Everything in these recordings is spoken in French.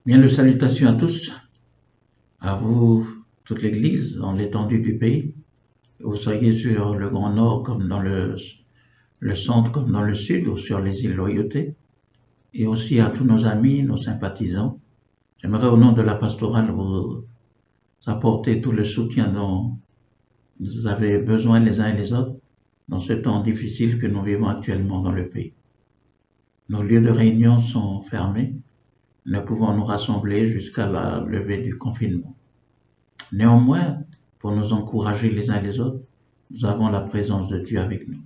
Bien, le salutations à tous, à vous, toute l'Église, dans l'étendue du pays. Vous soyez sur le Grand Nord comme dans le centre comme dans le sud ou sur les îles Loyauté. Et aussi à tous nos amis, nos sympathisants. J'aimerais au nom de la pastorale vous apporter tout le soutien dont vous avez besoin les uns et les autres dans ce temps difficile que nous vivons actuellement dans le pays. Nos lieux de réunion sont fermés. Nous pouvons nous rassembler jusqu'à la levée du confinement. Néanmoins, pour nous encourager les uns les autres, nous avons la présence de Dieu avec nous.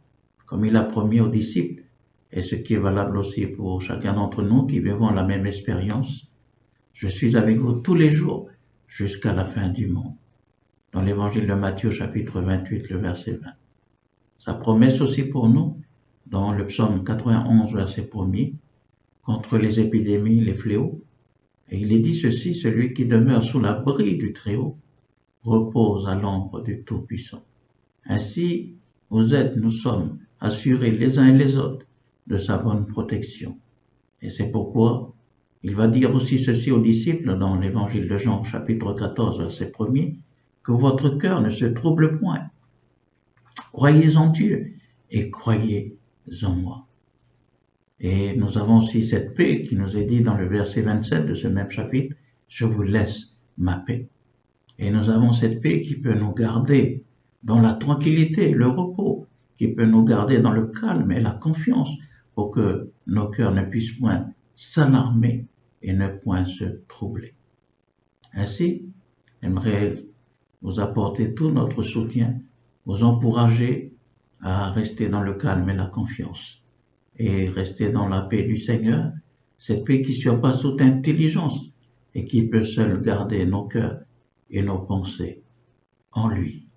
Comme il a promis aux disciples, et ce qui est valable aussi pour chacun d'entre nous qui vivons la même expérience, je suis avec vous tous les jours jusqu'à la fin du monde. Dans l'évangile de Matthieu, chapitre 28, le verset 20. Sa promesse aussi pour nous, dans le psaume 91, verset 1er, contre les épidémies, les fléaux. Et il est dit ceci, celui qui demeure sous l'abri du Très-Haut repose à l'ombre du Tout-Puissant. Ainsi, nous sommes assurés les uns et les autres de sa bonne protection. Et c'est pourquoi il va dire aussi ceci aux disciples dans l'évangile de Jean, chapitre 14, verset 1er, que votre cœur ne se trouble point. Croyez en Dieu et croyez en moi. Et nous avons aussi cette paix qui nous est dit dans le verset 27 de ce même chapitre, je vous laisse ma paix. Et nous avons cette paix qui peut nous garder dans la tranquillité, le repos, qui peut nous garder dans le calme et la confiance pour que nos cœurs ne puissent point s'alarmer et ne point se troubler. Ainsi, j'aimerais vous apporter tout notre soutien, vous encourager à rester dans le calme et la confiance et rester dans la paix du Seigneur, cette paix qui surpasse toute intelligence et qui peut seule garder nos cœurs et nos pensées en lui.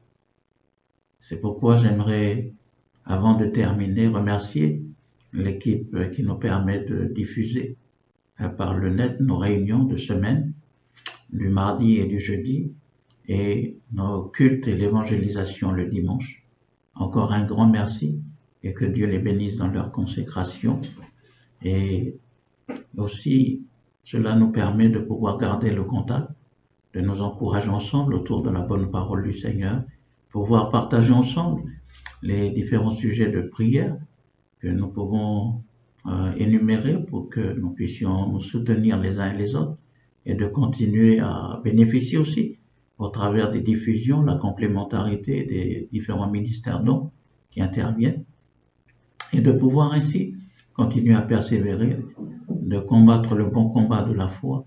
C'est pourquoi j'aimerais, avant de terminer, remercier l'équipe qui nous permet de diffuser par le net nos réunions de semaine, du mardi et du jeudi, et nos cultes et l'évangélisation le dimanche. Encore un grand merci et que Dieu les bénisse dans leur consécration. Et aussi, cela nous permet de pouvoir garder le contact, de nous encourager ensemble autour de la bonne parole du Seigneur, pouvoir partager ensemble les différents sujets de prière que nous pouvons énumérer pour que nous puissions nous soutenir les uns et les autres et de continuer à bénéficier aussi au travers des diffusions, la complémentarité des différents ministères dons qui interviennent et de pouvoir ainsi continuer à persévérer, de combattre le bon combat de la foi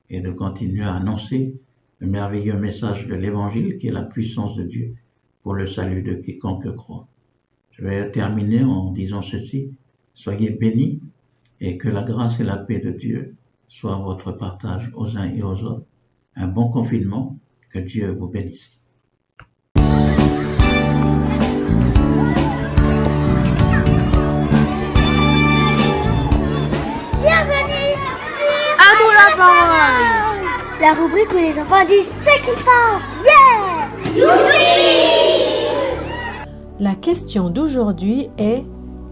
et de continuer à annoncer le merveilleux message de l'Évangile qui est la puissance de Dieu pour le salut de quiconque croit. Je vais terminer en disant ceci, soyez bénis et que la grâce et la paix de Dieu soient votre partage aux uns et aux autres. Un bon confinement, que Dieu vous bénisse. Bienvenue à nous la parole, la rubrique où les enfants disent ce qu'ils pensent. Yeah! Youpi! La question d'aujourd'hui est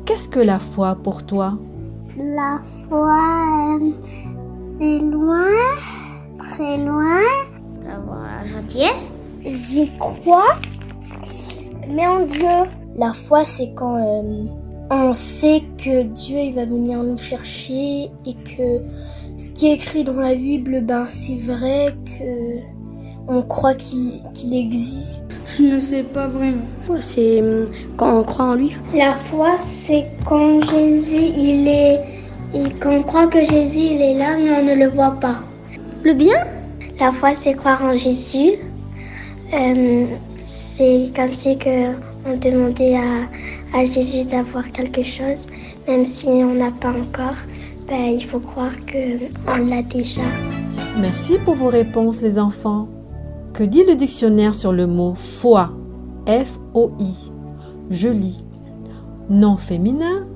qu'est-ce que la foi pour toi? La foi, c'est loin, très loin. D'avoir la gentillesse. J'y crois, mais en Dieu. La foi, c'est quand on sait que Dieu il va venir nous chercher et que ce qui est écrit dans la Bible, c'est vrai que on croit qu'il existe. Je ne sais pas vraiment. C'est quand on croit en lui. La foi, c'est quand quand on croit que Jésus il est là, mais on ne le voit pas. Le bien? La foi, c'est croire en Jésus. C'est comme si on demandait à Jésus d'avoir quelque chose, même si on n'a pas encore. Il faut croire qu'on l'a déjà. Merci pour vos réponses, les enfants. Que dit le dictionnaire sur le mot foi? F-O-I. Je lis. Nom féminin,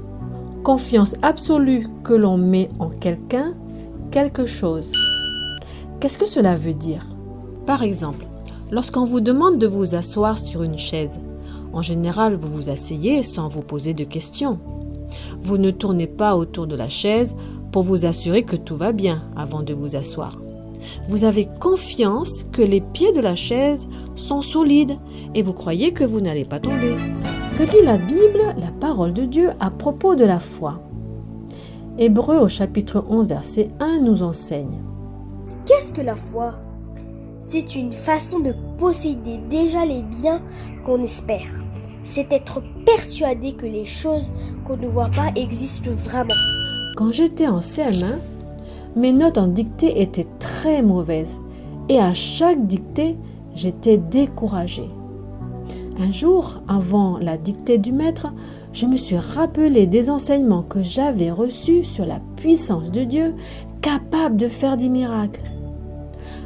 confiance absolue que l'on met en quelqu'un, quelque chose. Qu'est-ce que cela veut dire? Par exemple, lorsqu'on vous demande de vous asseoir sur une chaise, en général, vous vous asseyez sans vous poser de questions. Vous ne tournez pas autour de la chaise pour vous assurer que tout va bien avant de vous asseoir. Vous avez confiance que les pieds de la chaise sont solides et vous croyez que vous n'allez pas tomber. Que dit la Bible, la parole de Dieu, à propos de la foi? Hébreux au chapitre 11, verset 1 nous enseigne. Qu'est-ce que la foi? C'est une façon de posséder déjà les biens qu'on espère. C'est être persuadé que les choses qu'on ne voit pas existent vraiment. Quand j'étais en CM1, mes notes en dictée étaient très mauvaises et à chaque dictée, j'étais découragée. Un jour, avant la dictée du maître, je me suis rappelé des enseignements que j'avais reçus sur la puissance de Dieu, capable de faire des miracles.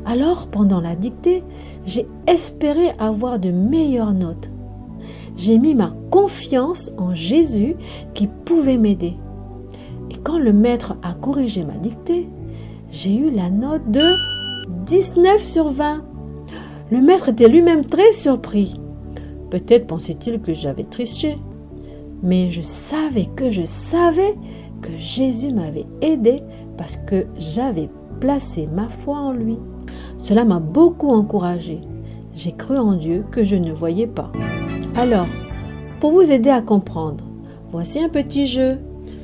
Alors, pendant la dictée, j'ai espéré avoir de meilleures notes. J'ai mis ma confiance en Jésus qui pouvait m'aider. Et quand le maître a corrigé ma dictée, j'ai eu la note de 19 sur 20. Le maître était lui-même très surpris. Peut-être pensait-il que j'avais triché. Mais je savais que Jésus m'avait aidé parce que j'avais placé ma foi en lui. Cela m'a beaucoup encouragée. J'ai cru en Dieu que je ne voyais pas. Alors, pour vous aider à comprendre, voici un petit jeu.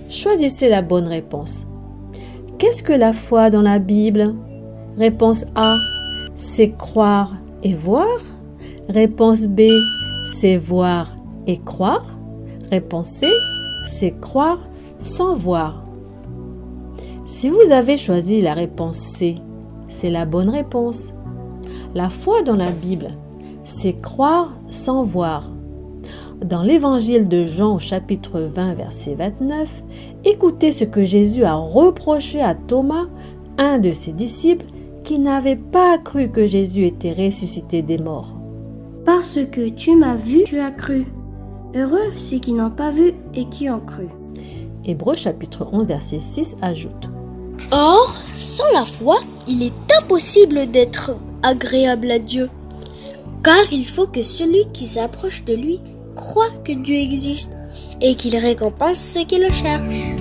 Choisissez la bonne réponse. Qu'est-ce que la foi dans la Bible? Réponse A, c'est croire et voir. Réponse B, c'est voir et croire. Réponse C, c'est croire sans voir. Si vous avez choisi la réponse C, c'est la bonne réponse. La foi dans la Bible, c'est croire sans voir. Dans l'évangile de Jean au chapitre 20, verset 29, écoutez ce que Jésus a reproché à Thomas, un de ses disciples, qui n'avait pas cru que Jésus était ressuscité des morts. Parce que tu m'as vu, tu as cru. Heureux ceux qui n'ont pas vu et qui ont cru. Hébreux chapitre 11, verset 6 ajoute. Or, sans la foi, il est impossible d'être agréable à Dieu. Car il faut que celui qui s'approche de lui croit que Dieu existe et qu'il récompense ceux qui le cherchent.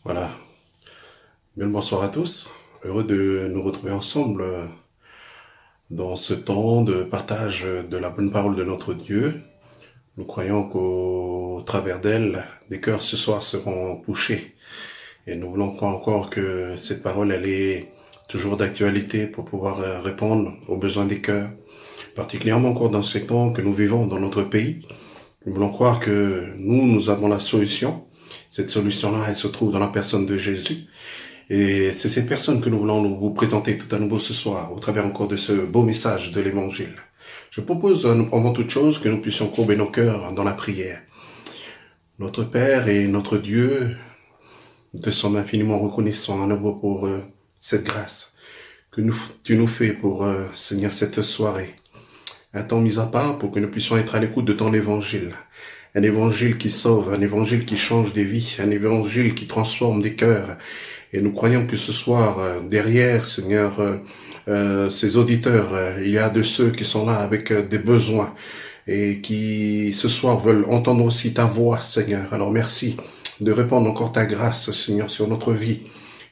Voilà. Bien le bonsoir à tous. Heureux de nous retrouver ensemble dans ce temps de partage de la bonne parole de notre Dieu. Nous croyons qu'au travers d'elle, des cœurs ce soir seront touchés. Et nous voulons croire encore que cette parole, elle est toujours d'actualité pour pouvoir répondre aux besoins des cœurs. Particulièrement encore dans ces temps que nous vivons dans notre pays. Nous voulons croire que nous avons la solution. Cette solution-là, elle se trouve dans la personne de Jésus. Et c'est cette personne que nous voulons vous présenter tout à nouveau ce soir, au travers encore de ce beau message de l'Évangile. Je propose, avant toute chose, que nous puissions courber nos cœurs dans la prière. Notre Père et notre Dieu, nous te sommes infiniment reconnaissants à nouveau pour cette grâce que tu nous fais pour, Seigneur, cette soirée. Un temps mis à part pour que nous puissions être à l'écoute de ton Évangile. Un évangile qui sauve, un évangile qui change des vies, un évangile qui transforme des cœurs. Et nous croyons que ce soir, derrière, Seigneur, ces auditeurs, il y a de ceux qui sont là avec des besoins et qui, ce soir, veulent entendre aussi ta voix, Seigneur. Alors merci de répandre encore ta grâce, Seigneur, sur notre vie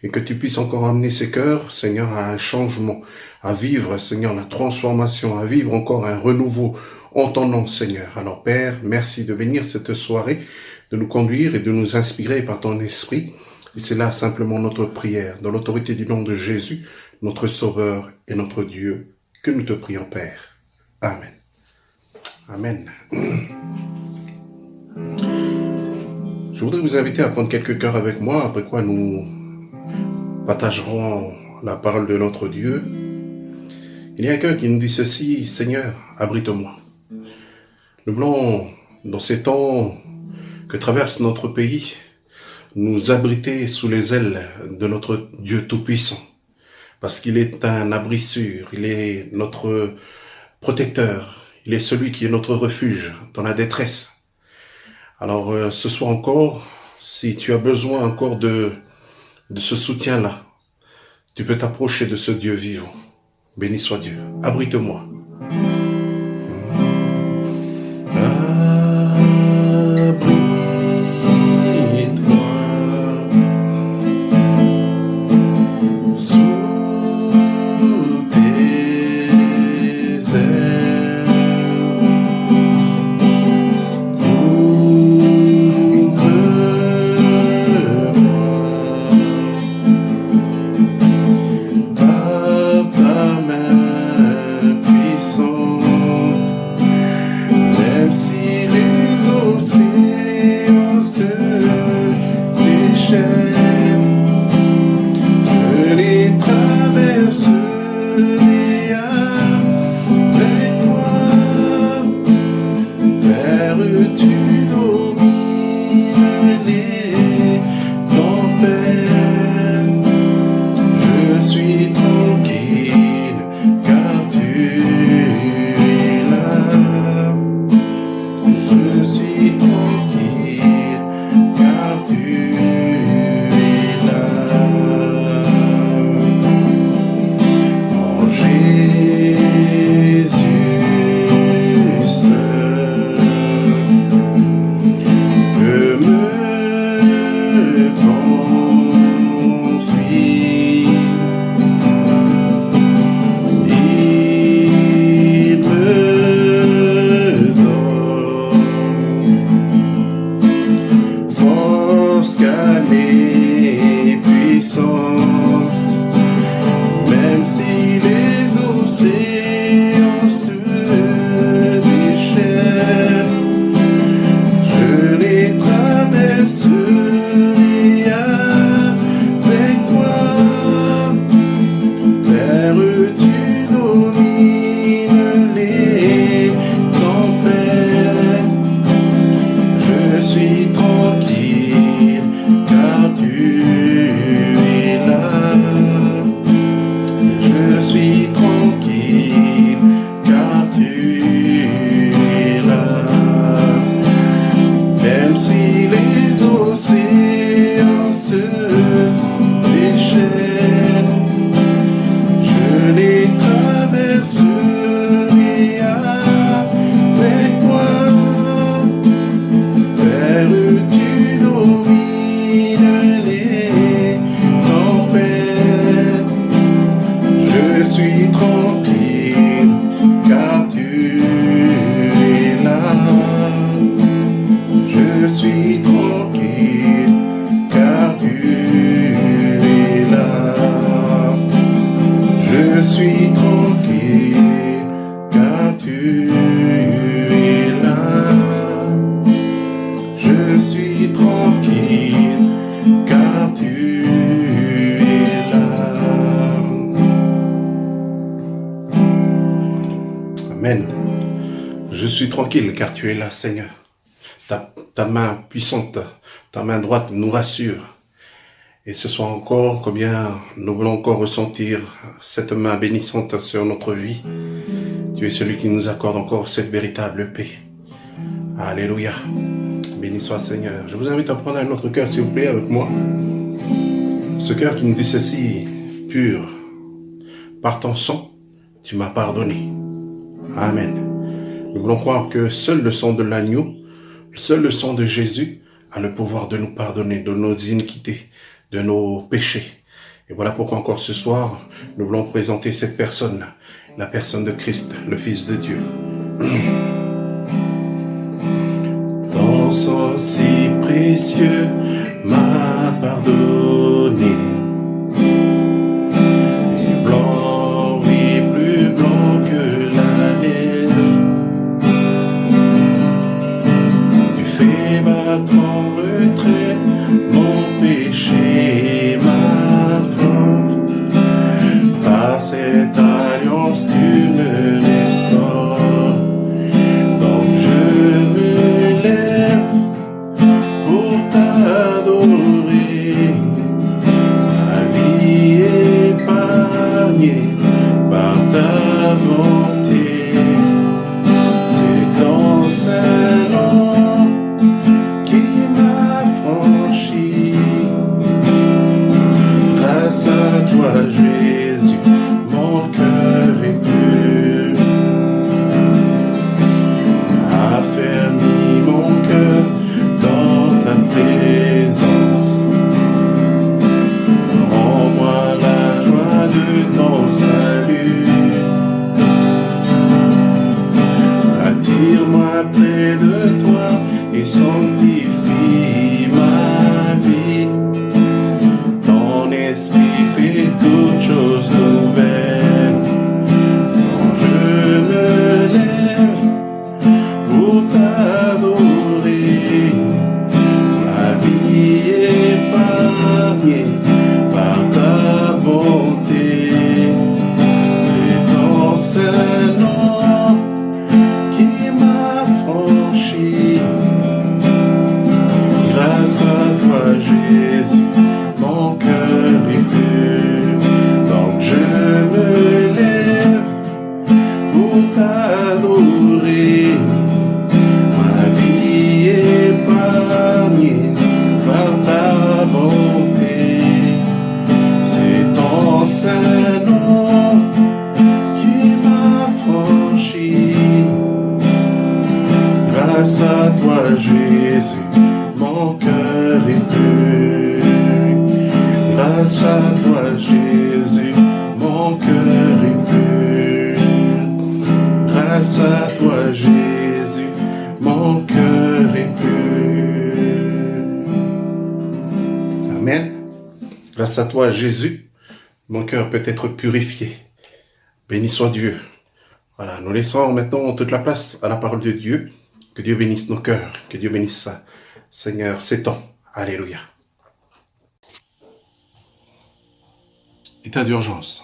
et que tu puisses encore amener ces cœurs, Seigneur, à un changement, à vivre, Seigneur, la transformation, à vivre encore un renouveau en ton nom, Seigneur. Alors, Père, merci de bénir cette soirée, de nous conduire et de nous inspirer par ton esprit. Et c'est là simplement notre prière, dans l'autorité du nom de Jésus, notre Sauveur et notre Dieu, que nous te prions, Père. Amen. Amen. Je voudrais vous inviter à prendre quelques cœurs avec moi, après quoi nous partagerons la parole de notre Dieu. Il y a un cœur qui nous dit ceci: Seigneur, abrite-moi. Nous voulons, dans ces temps que traverse notre pays, nous abriter sous les ailes de notre Dieu Tout-Puissant. parce qu'il est un abri sûr, il est notre protecteur, il est celui qui est notre refuge dans la détresse. Alors ce soir encore, si tu as besoin encore de ce soutien-là, tu peux t'approcher de ce Dieu vivant. Béni soit Dieu. Abrite-moi. Tranquille, car tu es là, Seigneur. Ta main puissante, ta main droite nous rassure. Et ce soir encore, combien nous voulons encore ressentir cette main bénissante sur notre vie. Tu es celui qui nous accorde encore cette véritable paix. Alléluia. Béni soit Seigneur. Je vous invite à prendre un autre cœur, s'il vous plaît, avec moi. Ce cœur qui nous dit ceci, pur. Par ton sang, tu m'as pardonné. Amen. Nous voulons croire que seul le sang de l'agneau, seul le sang de Jésus a le pouvoir de nous pardonner de nos iniquités, de nos péchés. Et voilà pourquoi encore ce soir, nous voulons présenter cette personne, la personne de Christ, le Fils de Dieu. Ton sang si précieux m'a pardonné. Et blanc, oui, plus blanc que la neige. Tu fais battre en retrait mon péché, ma faute. Par cette alliance, tu me restaures. Donc je me lève pour t'adorer. Jésus, mon cœur est pur. Affermis mon cœur dans ta présence. Rends-moi la joie de ton salut. Attire-moi près de toi et sanctifie ma vie. Ton esprit fait toutes choses nouvelles. Quand je me lève pour t'adorer, ma vie est épargnée par ta bonté. C'est ton seul nom qui m'a franchi. Grâce à toi, Jésus, mon cœur est pur. Donc je me lève pour t'adorer. Ma vie est épargnée par ta bonté. C'est ton saint nom qui m'a franchi. Grâce à toi, Jésus, mon cœur est pur. Grâce à toi, Jésus, mon cœur est pur. Grâce à toi, Jésus, mon cœur est pur. Amen. Grâce à toi, Jésus, mon cœur peut être purifié. Béni soit Dieu. Voilà, nous laissons maintenant toute la place à la parole de Dieu. Que Dieu bénisse nos cœurs, que Dieu bénisse Seigneur ces temps. Alléluia. État d'urgence.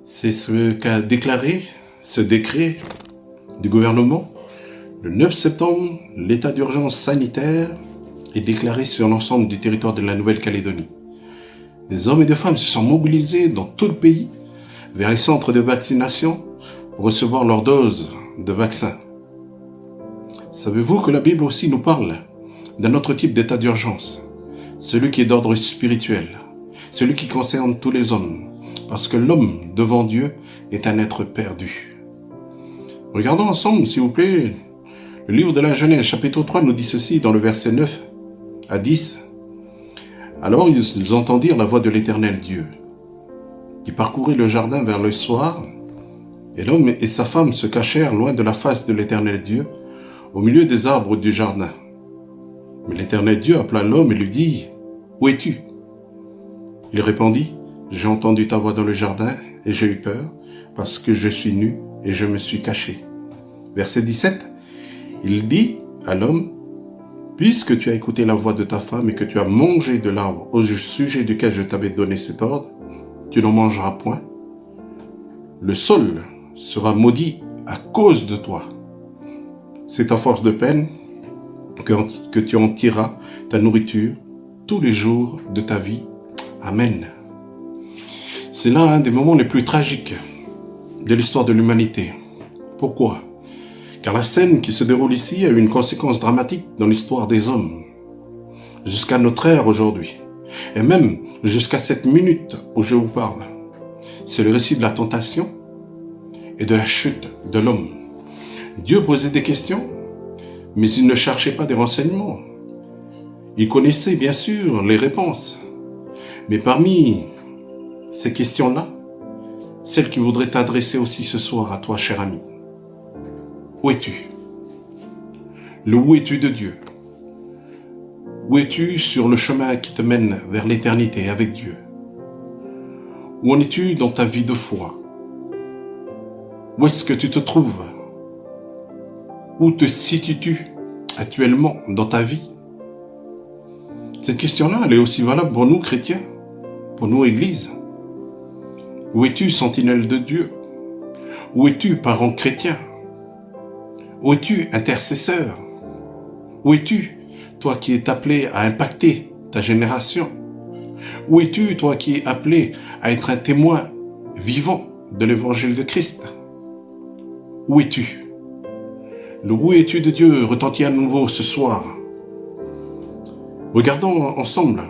C'est ce qu'a déclaré ce décret du gouvernement. Le 9 septembre, l'état d'urgence sanitaire est déclaré sur l'ensemble du territoire de la Nouvelle-Calédonie. Des hommes et des femmes se sont mobilisés dans tout le pays vers les centres de vaccination pour recevoir leur dose de vaccin. Savez-vous que la Bible aussi nous parle d'un autre type d'état d'urgence, celui qui est d'ordre spirituel, celui qui concerne tous les hommes, parce que l'homme devant Dieu est un être perdu. Regardons ensemble, s'il vous plaît, le livre de la Genèse, chapitre 3, nous dit ceci dans le verset 9 à 10. Alors ils entendirent la voix de l'Éternel Dieu, qui parcourait le jardin vers le soir, et l'homme et sa femme se cachèrent loin de la face de l'Éternel Dieu, au milieu des arbres du jardin. Mais l'Éternel Dieu appela l'homme et lui dit, « Où es-tu » Il répondit, « J'ai entendu ta voix dans le jardin et j'ai eu peur, parce que je suis nu et je me suis caché. » Verset 17, il dit à l'homme, « Puisque tu as écouté la voix de ta femme et que tu as mangé de l'arbre au sujet duquel je t'avais donné cet ordre, tu n'en mangeras point. Le sol sera maudit à cause de toi. C'est à force de peine que tu en tireras ta nourriture tous les jours de ta vie. Amen. » C'est là un des moments les plus tragiques de l'histoire de l'humanité. Pourquoi ? Car la scène qui se déroule ici a eu une conséquence dramatique dans l'histoire des hommes, jusqu'à notre ère aujourd'hui, et même jusqu'à cette minute où je vous parle. C'est le récit de la tentation et de la chute de l'homme. Dieu posait des questions, mais il ne cherchait pas des renseignements. Il connaissait bien sûr les réponses, mais parmi ces questions-là, celle qui voudrait t'adresser aussi ce soir à toi, cher ami. Où es-tu ? Le où es-tu de Dieu ? Où es-tu sur le chemin qui te mène vers l'éternité avec Dieu ? Où en es-tu dans ta vie de foi ? Où est-ce que tu te trouves ? Où te situes-tu actuellement dans ta vie ? Cette question-là, elle est aussi valable pour nous chrétiens, pour nous églises. Où es-tu, sentinelle de Dieu ? Où es-tu, parent chrétien ? Où es-tu, intercesseur ? Où es-tu, toi qui es appelé à impacter ta génération ? Où es-tu, toi qui es appelé à être un témoin vivant de l'évangile de Christ ? Où es-tu ? Le où es-tu de Dieu retentit à nouveau ce soir. Regardons ensemble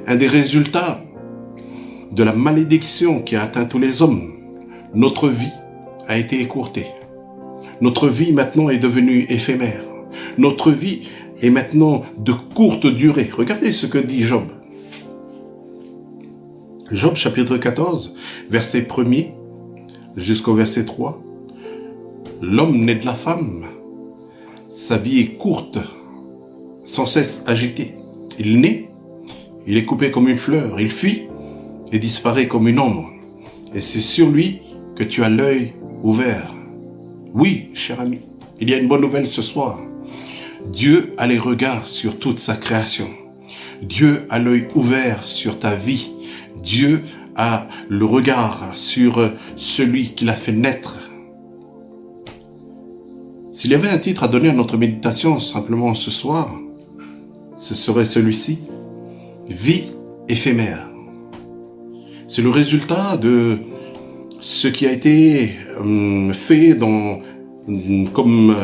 un des résultats de la malédiction qui a atteint tous les hommes, notre vie a été écourtée. Notre vie maintenant est devenue éphémère. Notre vie est maintenant de courte durée. Regardez ce que dit Job. Job chapitre 14, verset 1er jusqu'au verset 3. L'homme né de la femme, sa vie est courte, sans cesse agitée. Il naît, il est coupé comme une fleur, il fuit et disparaît comme une ombre. Et c'est sur lui que tu as l'œil ouvert. Oui, cher ami, il y a une bonne nouvelle ce soir. Dieu a les regards sur toute sa création. Dieu a l'œil ouvert sur ta vie. Dieu a le regard sur celui qui l'a fait naître. S'il y avait un titre à donner à notre méditation simplement ce soir, ce serait celui-ci, vie éphémère. C'est le résultat de ce qui a été fait comme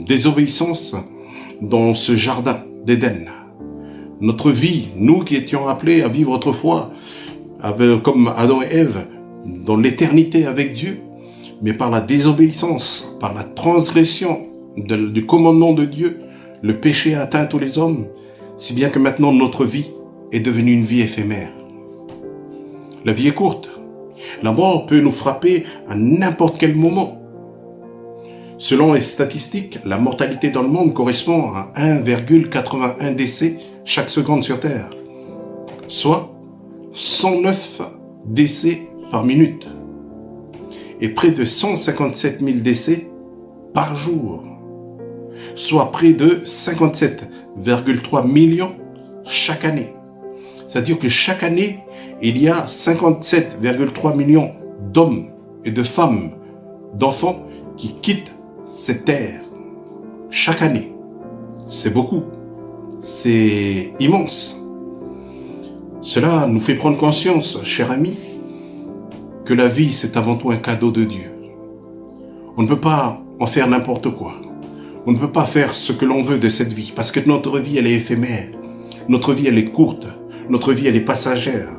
désobéissance dans ce jardin d'Éden. Notre vie, nous qui étions appelés à vivre autrefois, comme Adam et Ève, dans l'éternité avec Dieu, mais par la désobéissance, par la transgression du commandement de Dieu, le péché a atteint tous les hommes, si bien que maintenant notre vie est devenue une vie éphémère. La vie est courte. La mort peut nous frapper à n'importe quel moment. Selon les statistiques, la mortalité dans le monde correspond à 1,81 décès chaque seconde sur Terre, soit 109 décès par minute et près de 157 000 décès par jour, soit près de 57,3 millions chaque année. C'est-à-dire que chaque année, il y a 57,3 millions d'hommes et de femmes, d'enfants qui quittent cette terre. Chaque année. C'est beaucoup. C'est immense. Cela nous fait prendre conscience, cher ami, que la vie, c'est avant tout un cadeau de Dieu. On ne peut pas en faire n'importe quoi. On ne peut pas faire ce que l'on veut de cette vie, parce que notre vie, elle est éphémère. Notre vie, elle est courte. Notre vie, elle est passagère.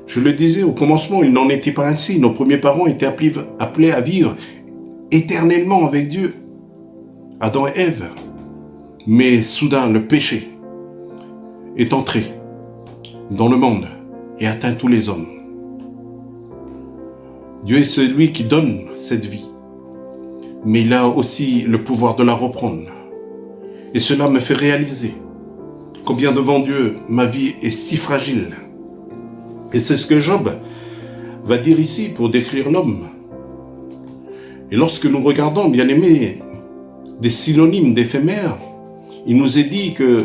Je le disais au commencement, il n'en était pas ainsi. Nos premiers parents étaient appelés à vivre éternellement avec Dieu. Adam et Ève. Mais soudain, le péché est entré dans le monde et atteint tous les hommes. Dieu est celui qui donne cette vie, mais il a aussi le pouvoir de la reprendre. Et cela me fait réaliser combien devant Dieu ma vie est si fragile. Et c'est ce que Job va dire ici pour décrire l'homme. Et lorsque nous regardons, bien aimés, des synonymes d'éphémère, il nous est dit que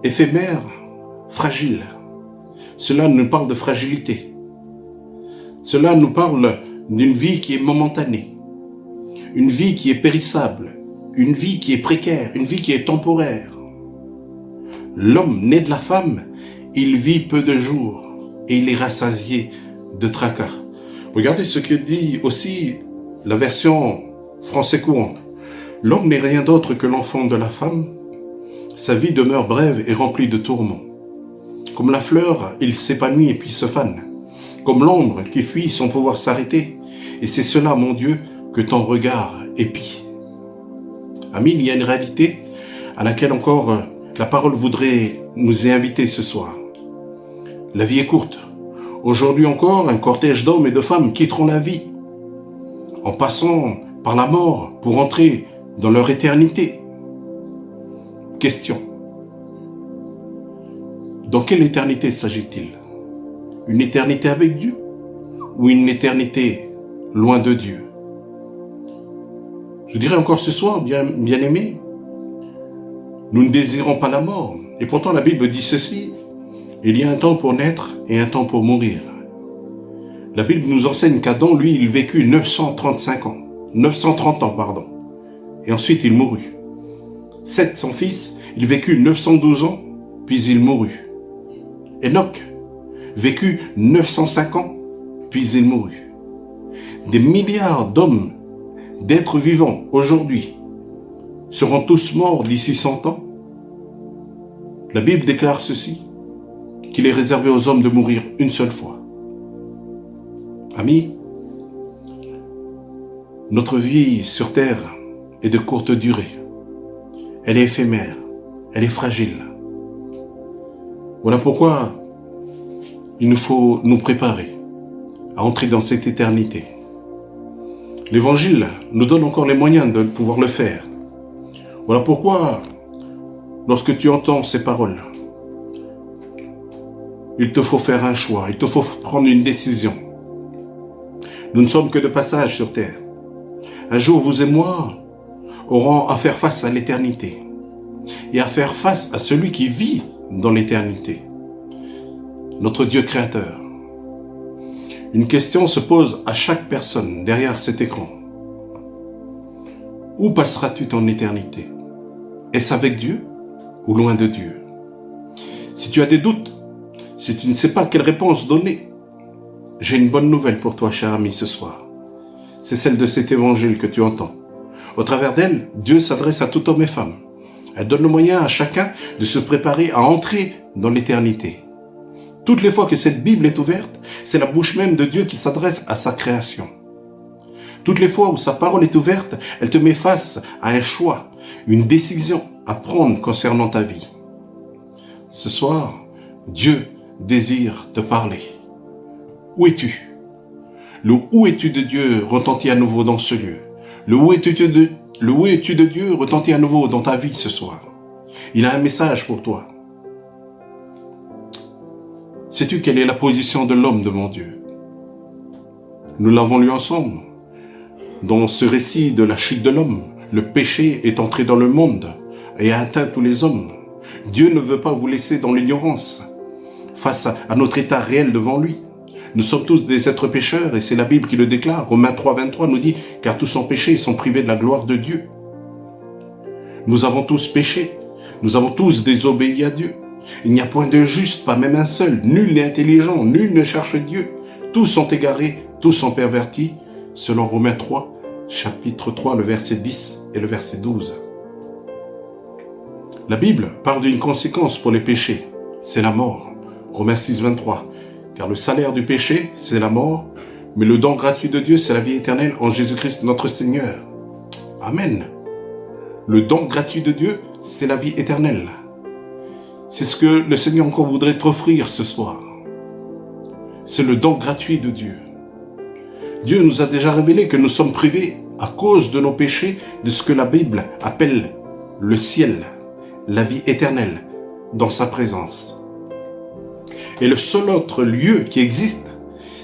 éphémère, fragile. Cela nous parle de fragilité. Cela nous parle d'une vie qui est momentanée, une vie qui est périssable, une vie qui est précaire, une vie qui est temporaire. L'homme né de la femme, il vit peu de jours et il est rassasié de tracas. Regardez ce que dit aussi la version français courant. L'homme n'est rien d'autre que l'enfant de la femme. Sa vie demeure brève et remplie de tourments. Comme la fleur, il s'épanouit et puis se fane. Comme l'ombre qui fuit sans pouvoir s'arrêter. Et c'est cela, mon Dieu, que ton regard épie. Amis, il y a une réalité à laquelle encore la parole voudrait nous inviter ce soir. La vie est courte. Aujourd'hui encore, un cortège d'hommes et de femmes quitteront la vie en passant par la mort pour entrer dans leur éternité. Question. Dans quelle éternité s'agit-il? Une éternité avec Dieu ou une éternité loin de Dieu? Je dirais encore ce soir, bien-aimés, nous ne désirons pas la mort. Et pourtant la Bible dit ceci, il y a un temps pour naître et un temps pour mourir. La Bible nous enseigne qu'Adam, lui, il vécut 930 ans, pardon. Et ensuite il mourut. Seth, son fils, il vécut 912 ans, puis il mourut. Enoch vécut 905 ans, puis il mourut. Des milliards d'hommes, d'êtres vivants, aujourd'hui, seront tous morts d'ici 100 ans. La Bible déclare ceci. qu'il est réservé aux hommes de mourir une seule fois. Amis, notre vie sur terre est de courte durée. Elle est éphémère, elle est fragile. Voilà pourquoi il nous faut nous préparer à entrer dans cette éternité. L'Évangile nous donne encore les moyens de pouvoir le faire. Voilà pourquoi, lorsque tu entends ces paroles, il te faut faire un choix, il te faut prendre une décision. Nous ne sommes que de passage sur terre. Un jour, vous et moi aurons à faire face à l'éternité et à faire face à celui qui vit dans l'éternité, notre Dieu créateur. Une question se pose à chaque personne derrière cet écran. Où passeras-tu ton éternité? Est-ce avec Dieu ou loin de Dieu? Si tu as des doutes, si tu ne sais pas quelle réponse donner, j'ai une bonne nouvelle pour toi, cher ami, ce soir. C'est celle de cet évangile que tu entends. Au travers d'elle, Dieu s'adresse à tout homme et femme. Elle donne le moyen à chacun de se préparer à entrer dans l'éternité. Toutes les fois que cette Bible est ouverte, c'est la bouche même de Dieu qui s'adresse à sa création. Toutes les fois où sa parole est ouverte, elle te met face à un choix, une décision à prendre concernant ta vie. Ce soir, Dieu désire te parler. Où es-tu? Le où es-tu de Dieu retentit à nouveau dans ce lieu. Le où es-tu de Dieu retentit à nouveau dans ta vie ce soir. Il a un message pour toi. Sais-tu quelle est la position de l'homme devant Dieu? Nous l'avons lu ensemble. Dans ce récit de la chute de l'homme, le péché est entré dans le monde et a atteint tous les hommes. Dieu ne veut pas vous laisser dans l'ignorance face à notre état réel devant lui. Nous sommes tous des êtres pécheurs et c'est la Bible qui le déclare. Romains 3, 23 nous dit « Car tous ont péché et sont privés de la gloire de Dieu ». Nous avons tous péché. Nous avons tous désobéi à Dieu. Il n'y a point de juste, pas même un seul. Nul n'est intelligent, nul ne cherche Dieu. Tous sont égarés, tous sont pervertis. Selon Romains 3, chapitre 3, le verset 10 et le verset 12. La Bible parle d'une conséquence pour les péchés. C'est la mort. Romains 6, 23. Car le salaire du péché, c'est la mort, mais le don gratuit de Dieu, c'est la vie éternelle en Jésus-Christ notre Seigneur. Amen. Le don gratuit de Dieu, c'est la vie éternelle. C'est ce que le Seigneur encore voudrait t'offrir ce soir. C'est le don gratuit de Dieu. Dieu nous a déjà révélé que nous sommes privés, à cause de nos péchés, de ce que la Bible appelle le ciel, la vie éternelle, dans sa présence. Et le seul autre lieu qui existe,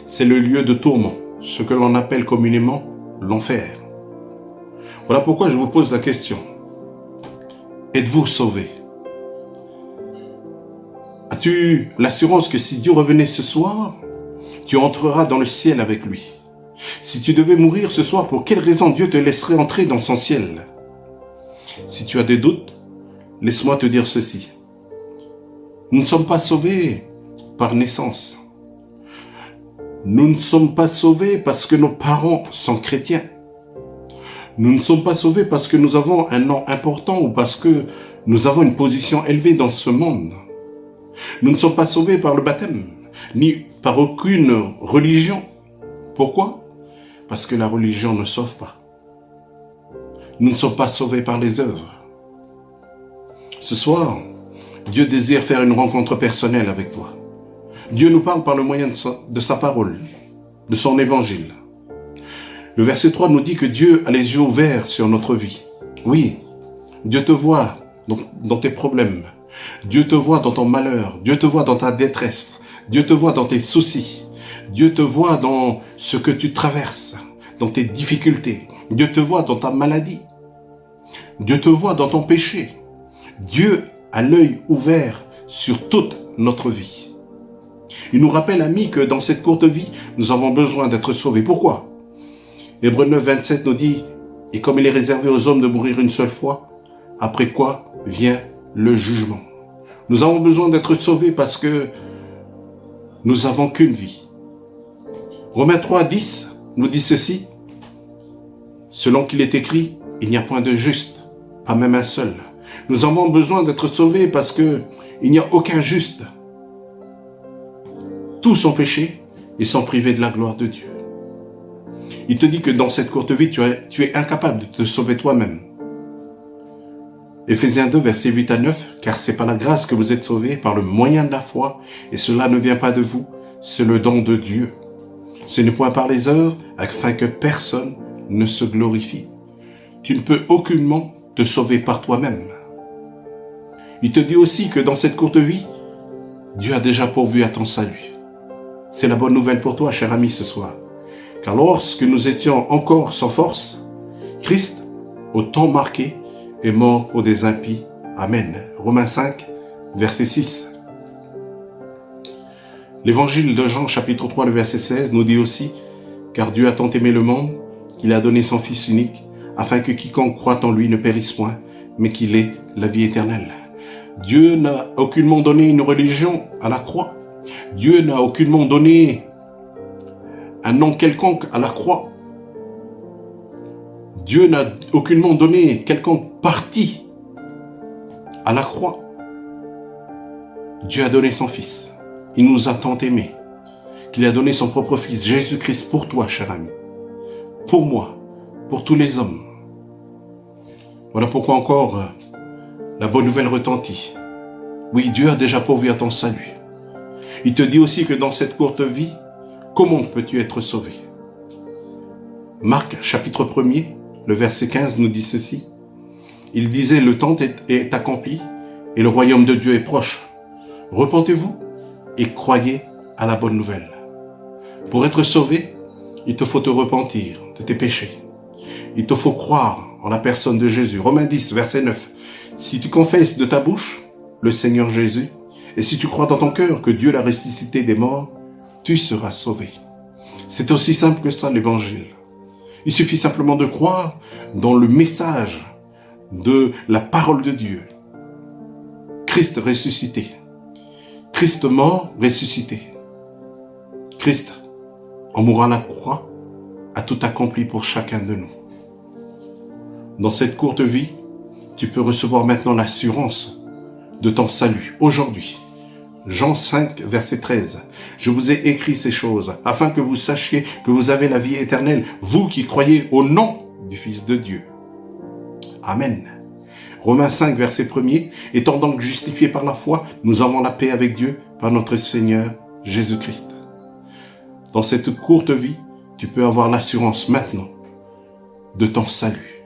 c'est le lieu de tourment, ce que l'on appelle communément l'enfer. Voilà pourquoi je vous pose la question. Êtes-vous sauvés? As-tu l'assurance que si Dieu revenait ce soir, tu entreras dans le ciel avec lui? Si tu devais mourir ce soir, pour quelle raison Dieu te laisserait entrer dans son ciel? Si tu as des doutes, laisse-moi te dire ceci. Nous ne sommes pas sauvés par naissance. Nous ne sommes pas sauvés parce que nos parents sont chrétiens. Nous ne sommes pas sauvés parce que nous avons un nom important ou parce que nous avons une position élevée dans ce monde. Nous ne sommes pas sauvés par le baptême, ni par aucune religion. Pourquoi? Parce que la religion ne sauve pas. Nous ne sommes pas sauvés par les œuvres. Ce soir, Dieu désire faire une rencontre personnelle avec toi. Dieu nous parle par le moyen de sa parole, de son évangile. Le verset 3 nous dit que Dieu a les yeux ouverts sur notre vie. Oui, Dieu te voit dans tes problèmes. Dieu te voit dans ton malheur. Dieu te voit dans ta détresse. Dieu te voit dans tes soucis. Dieu te voit dans ce que tu traverses, dans tes difficultés. Dieu te voit dans ta maladie. Dieu te voit dans ton péché. Dieu a l'œil ouvert sur toute notre vie. Il nous rappelle, amis, que dans cette courte vie, nous avons besoin d'être sauvés. Pourquoi? Hébreux 9, 27 nous dit « Et comme il est réservé aux hommes de mourir une seule fois, après quoi vient le jugement. » Nous avons besoin d'être sauvés parce que nous n'avons qu'une vie. Romains 3, 10 nous dit ceci. « Selon qu'il est écrit, il n'y a point de juste, pas même un seul. » Nous avons besoin d'être sauvés parce que il n'y a aucun juste. Tous ont péché et sont privés de la gloire de Dieu. Il te dit que dans cette courte vie, tu es incapable de te sauver toi-même. Éphésiens 2, versets 8 à 9, car c'est par la grâce que vous êtes sauvés, par le moyen de la foi, et cela ne vient pas de vous, c'est le don de Dieu. Ce n'est point par les œuvres, afin que personne ne se glorifie. Tu ne peux aucunement te sauver par toi-même. Il te dit aussi que dans cette courte vie, Dieu a déjà pourvu à ton salut. C'est la bonne nouvelle pour toi, cher ami, ce soir. Car lorsque nous étions encore sans force, Christ, au temps marqué, est mort pour des impies. Amen. Romains 5, verset 6. L'évangile de Jean, chapitre 3, le verset 16, nous dit aussi « Car Dieu a tant aimé le monde, qu'il a donné son Fils unique, afin que quiconque croit en lui ne périsse point, mais qu'il ait la vie éternelle. » Dieu n'a aucunement donné une religion à la croix. Dieu n'a aucunement donné un nom quelconque à la croix. Dieu n'a aucunement donné quelconque partie à la croix. Dieu a donné son Fils. Il nous a tant aimés qu'il a donné son propre Fils, Jésus-Christ, pour toi, cher ami, pour moi, pour tous les hommes. Voilà pourquoi encore la bonne nouvelle retentit. Oui, Dieu a déjà pourvu à ton salut. Il te dit aussi que dans cette courte vie, comment peux-tu être sauvé? Marc, chapitre 1er, le verset 15 nous dit ceci. Il disait, le temps est accompli et le royaume de Dieu est proche. Repentez-vous et croyez à la bonne nouvelle. Pour être sauvé, il te faut te repentir de tes péchés. Il te faut croire en la personne de Jésus. Romains 10, verset 9. Si tu confesses de ta bouche le Seigneur Jésus, et si tu crois dans ton cœur que Dieu l'a ressuscité des morts, tu seras sauvé. C'est aussi simple que ça, l'évangile. Il suffit simplement de croire dans le message de la parole de Dieu. Christ ressuscité. Christ mort, ressuscité. Christ, en mourant à la croix, a tout accompli pour chacun de nous. Dans cette courte vie, tu peux recevoir maintenant l'assurance de ton salut aujourd'hui. Jean 5, verset 13. Je vous ai écrit ces choses afin que vous sachiez que vous avez la vie éternelle, vous qui croyez au nom du Fils de Dieu. Amen. Romains 5, verset 1er. Étant donc justifiés par la foi, nous avons la paix avec Dieu par notre Seigneur Jésus-Christ. Dans cette courte vie, tu peux avoir l'assurance maintenant de ton salut.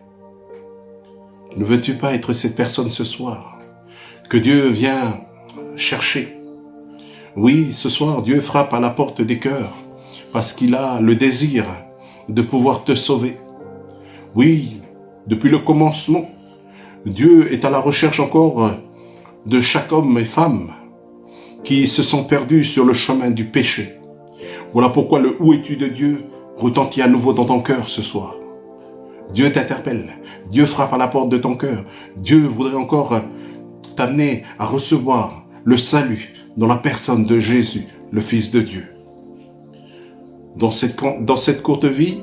Ne veux-tu pas être cette personne ce soir que Dieu vient chercher? Oui, ce soir, Dieu frappe à la porte des cœurs parce qu'il a le désir de pouvoir te sauver. Oui, depuis le commencement, Dieu est à la recherche encore de chaque homme et femme qui se sont perdus sur le chemin du péché. Voilà pourquoi le « Où es-tu de Dieu » retentit à nouveau dans ton cœur ce soir. Dieu t'interpelle, Dieu frappe à la porte de ton cœur. Dieu voudrait encore t'amener à recevoir le salut dans la personne de Jésus, le Fils de Dieu. Dans cette courte vie,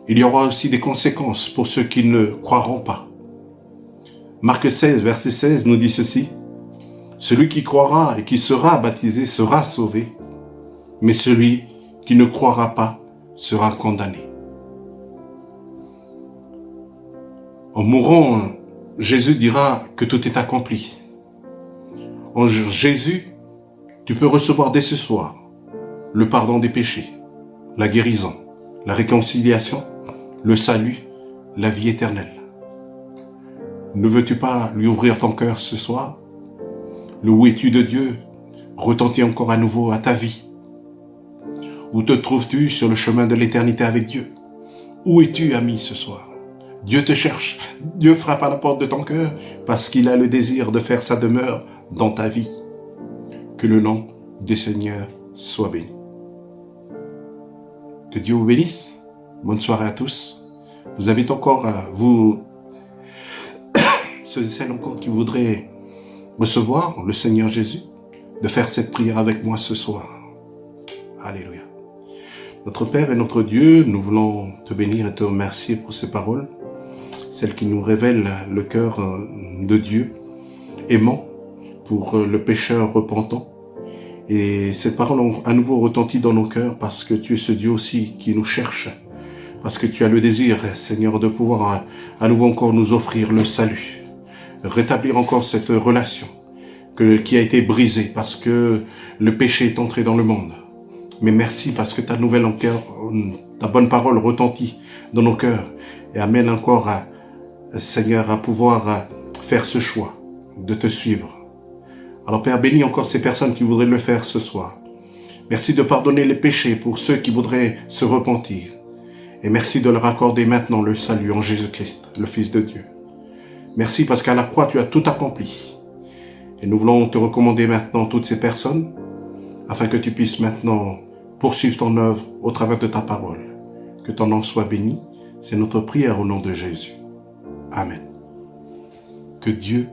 il y aura aussi des conséquences pour ceux qui ne croiront pas. Marc 16, verset 16 nous dit ceci. Celui qui croira et qui sera baptisé sera sauvé, mais celui qui ne croira pas sera condamné. En mourant, Jésus dira que tout est accompli. En Jésus, tu peux recevoir dès ce soir le pardon des péchés, la guérison, la réconciliation, le salut, la vie éternelle. Ne veux-tu pas lui ouvrir ton cœur ce soir? Le « Où es-tu de Dieu » retentit encore à nouveau à ta vie. Où te trouves-tu sur le chemin de l'éternité avec Dieu? Où es-tu, ami, ce soir? Dieu te cherche, Dieu frappe à la porte de ton cœur parce qu'il a le désir de faire sa demeure dans ta vie. Que le nom du Seigneur soit béni. Que Dieu vous bénisse. Bonne soirée à tous. Je vous invite encore à vous, ceux et celles encore qui voudraient recevoir le Seigneur Jésus, de faire cette prière avec moi ce soir. Alléluia. Notre Père et notre Dieu, nous voulons te bénir et te remercier pour ces paroles, celles qui nous révèlent le cœur de Dieu, aimant pour le pécheur repentant, Et cette parole a à nouveau retenti dans nos cœurs parce que tu es ce Dieu aussi qui nous cherche. Parce que tu as le désir, Seigneur, de pouvoir à nouveau encore nous offrir le salut. Rétablir encore cette relation qui a été brisée parce que le péché est entré dans le monde. Mais merci parce que ta bonne parole retentit dans nos cœurs et amène encore, Seigneur, à pouvoir faire ce choix de te suivre. Alors Père, bénis encore ces personnes qui voudraient le faire ce soir. Merci de pardonner les péchés pour ceux qui voudraient se repentir. Et merci de leur accorder maintenant le salut en Jésus-Christ, le Fils de Dieu. Merci parce qu'à la croix, tu as tout accompli. Et nous voulons te recommander maintenant toutes ces personnes, afin que tu puisses maintenant poursuivre ton œuvre au travers de ta parole. Que ton nom soit béni. C'est notre prière au nom de Jésus. Amen. Que Dieu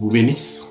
vous bénisse.